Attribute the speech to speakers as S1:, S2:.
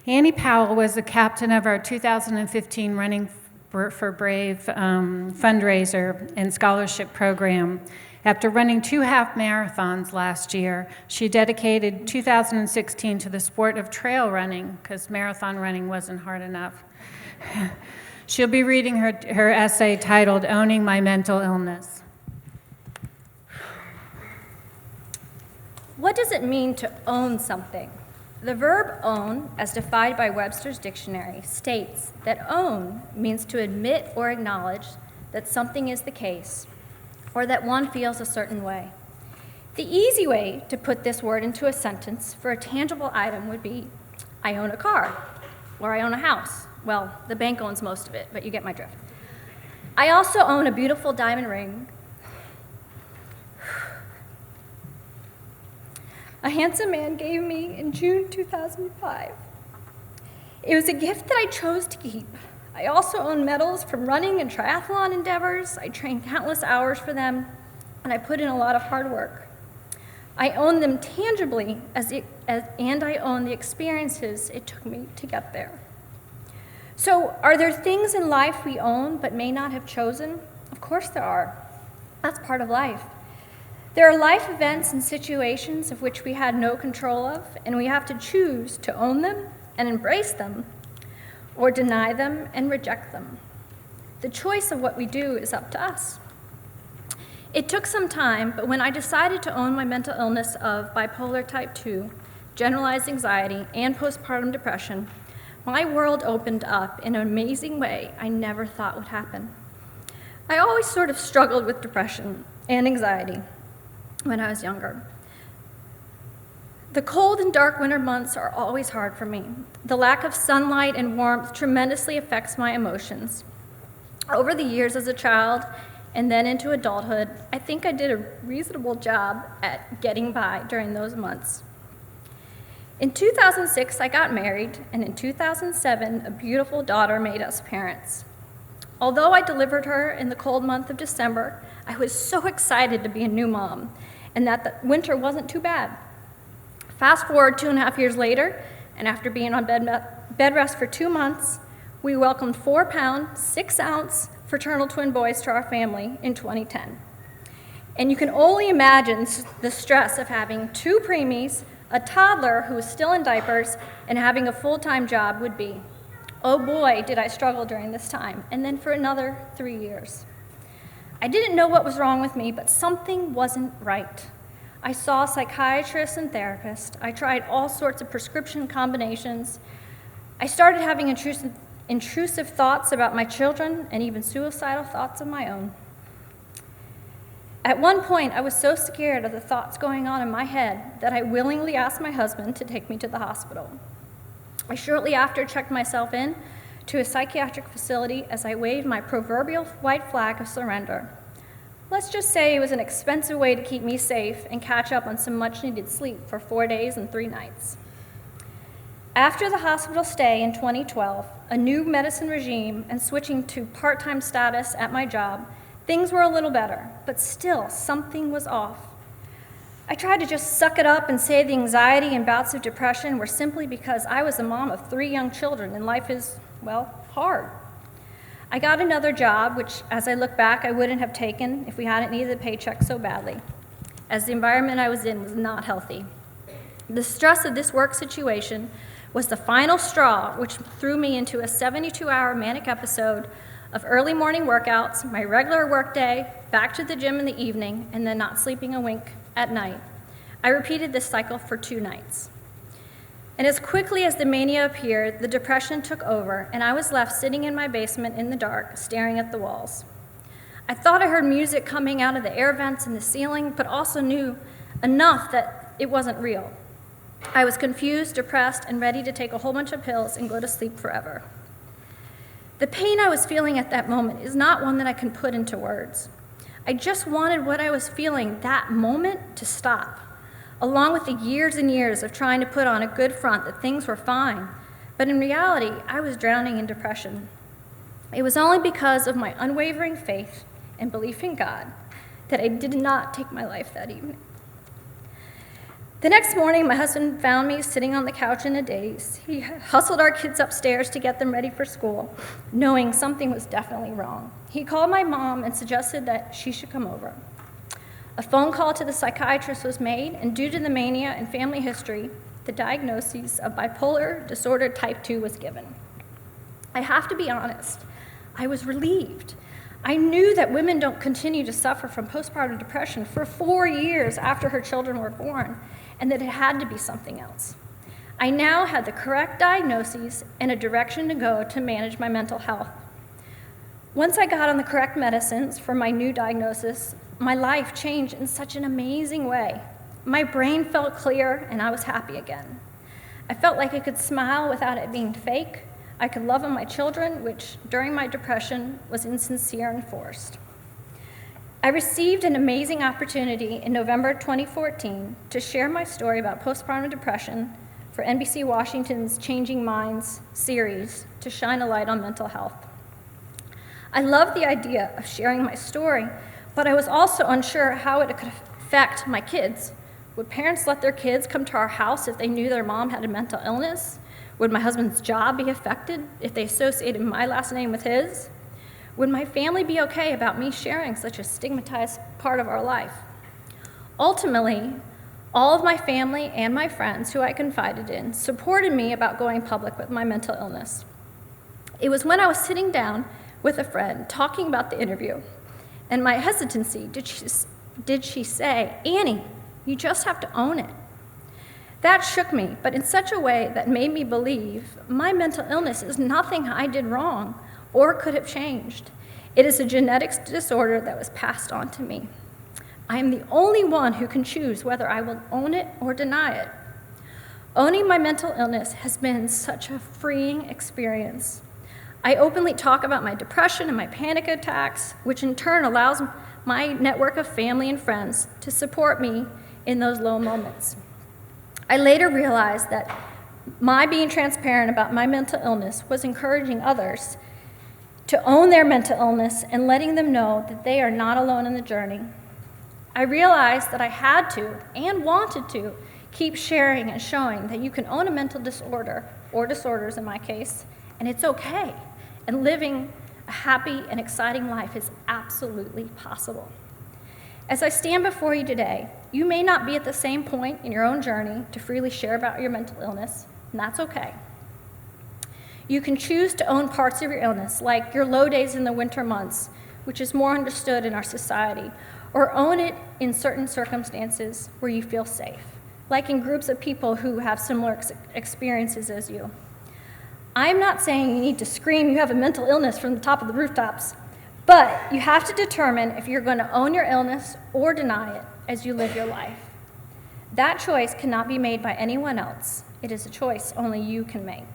S1: Annie Powell was the captain of our 2015 Running for Brave fundraiser and scholarship program. After running 2 half marathons last year, she dedicated 2016 to the sport of trail running because marathon running wasn't hard enough. She'll be reading her essay titled Owning My Mental Illness.
S2: What does it mean to own something? The verb own, as defined by Webster's dictionary, states that own means to admit or acknowledge that something is the case, or that one feels a certain way. The easy way to put this word into a sentence for a tangible item would be, I own a car, or I own a house. Well, the bank owns most of it, but you get my drift. I also own a beautiful diamond ring. A handsome man gave me in June 2005. It was a gift that I chose to keep. I also own medals from running and triathlon endeavors. I trained countless hours for them, and I put in a lot of hard work. I own them tangibly, and I own the experiences it took me to get there. So, are there things in life we own but may not have chosen? Of course there are. That's part of life. There are life events and situations of which we had no control of, and we have to choose to own them and embrace them, or deny them and reject them. The choice of what we do is up to us. It took some time, but when I decided to own my mental illness of bipolar type 2, generalized anxiety, and postpartum depression, my world opened up in an amazing way I never thought would happen. I always sort of struggled with depression and anxiety when I was younger. The cold and dark winter months are always hard for me. The lack of sunlight and warmth tremendously affects my emotions. Over the years as a child and then into adulthood, I think I did a reasonable job at getting by during those months. In 2006, I got married, and in 2007, a beautiful daughter made us parents. Although I delivered her in the cold month of December, I was so excited to be a new mom, and that the winter wasn't too bad. Fast forward 2.5 years later, and after being on bed rest for 2 months, we welcomed 4-pound, 6-ounce fraternal twin boys to our family in 2010. And you can only imagine the stress of having 2 preemies, a toddler who was still in diapers, and having a full-time job would be. Oh boy, did I struggle during this time, and then for another 3 years. I didn't know what was wrong with me, but something wasn't right. I saw psychiatrists and therapists. I tried all sorts of prescription combinations. I started having intrusive thoughts about my children and even suicidal thoughts of my own. At one point, I was so scared of the thoughts going on in my head that I willingly asked my husband to take me to the hospital. I shortly after checked myself in to a psychiatric facility as I waved my proverbial white flag of surrender. Let's just say it was an expensive way to keep me safe and catch up on some much-needed sleep for 4 days and 3 nights. After the hospital stay in 2012, a new medicine regime, and switching to part-time status at my job, things were a little better, but still, something was off. I tried to just suck it up and say the anxiety and bouts of depression were simply because I was a mom of 3 young children and life is, well, hard. I got another job, which, as I look back, I wouldn't have taken if we hadn't needed a paycheck so badly, as the environment I was in was not healthy. The stress of this work situation was the final straw, which threw me into a 72-hour manic episode of early morning workouts, my regular workday, back to the gym in the evening, and then not sleeping a wink at night. I repeated this cycle for 2 nights. And as quickly as the mania appeared, the depression took over, and I was left sitting in my basement in the dark, staring at the walls. I thought I heard music coming out of the air vents in the ceiling, but also knew enough that it wasn't real. I was confused, depressed, and ready to take a whole bunch of pills and go to sleep forever. The pain I was feeling at that moment is not one that I can put into words. I just wanted what I was feeling that moment to stop, along with the years and years of trying to put on a good front that things were fine. But in reality, I was drowning in depression. It was only because of my unwavering faith and belief in God that I did not take my life that evening. The next morning, my husband found me sitting on the couch in a daze. He hustled our kids upstairs to get them ready for school, knowing something was definitely wrong. He called my mom and suggested that she should come over. A phone call to the psychiatrist was made, and due to the mania and family history, the diagnosis of bipolar disorder type 2 was given. I have to be honest, I was relieved. I knew that women don't continue to suffer from postpartum depression for 4 years after her children were born, and that it had to be something else. I now had the correct diagnoses and a direction to go to manage my mental health. Once I got on the correct medicines for my new diagnosis, my life changed in such an amazing way. My brain felt clear, and I was happy again. I felt like I could smile without it being fake. I could love on my children, which during my depression was insincere and forced. I received an amazing opportunity in November 2014 to share my story about postpartum depression for NBC Washington's Changing Minds series to shine a light on mental health. I loved the idea of sharing my story, but I was also unsure how it could affect my kids. Would parents let their kids come to our house if they knew their mom had a mental illness? Would my husband's job be affected if they associated my last name with his? Would my family be okay about me sharing such a stigmatized part of our life? Ultimately, all of my family and my friends who I confided in supported me about going public with my mental illness. It was when I was sitting down with a friend talking about the interview and my hesitancy, did she say, "Annie, you just have to own it." That shook me, but in such a way that made me believe my mental illness is nothing I did wrong or could have changed. It is a genetic disorder that was passed on to me. I am the only one who can choose whether I will own it or deny it. Owning my mental illness has been such a freeing experience. I openly talk about my depression and my panic attacks, which in turn allows my network of family and friends to support me in those low moments. I later realized that my being transparent about my mental illness was encouraging others to own their mental illness and letting them know that they are not alone in the journey. I realized that I had to, and wanted to, keep sharing and showing that you can own a mental disorder, or disorders in my case, and it's okay. And living a happy and exciting life is absolutely possible. As I stand before you today, you may not be at the same point in your own journey to freely share about your mental illness, and that's okay. You can choose to own parts of your illness, like your low days in the winter months, which is more understood in our society, or own it in certain circumstances where you feel safe, like in groups of people who have similar experiences as you. I'm not saying you need to scream you have a mental illness from the top of the rooftops, but you have to determine if you're going to own your illness or deny it as you live your life. That choice cannot be made by anyone else. It is a choice only you can make.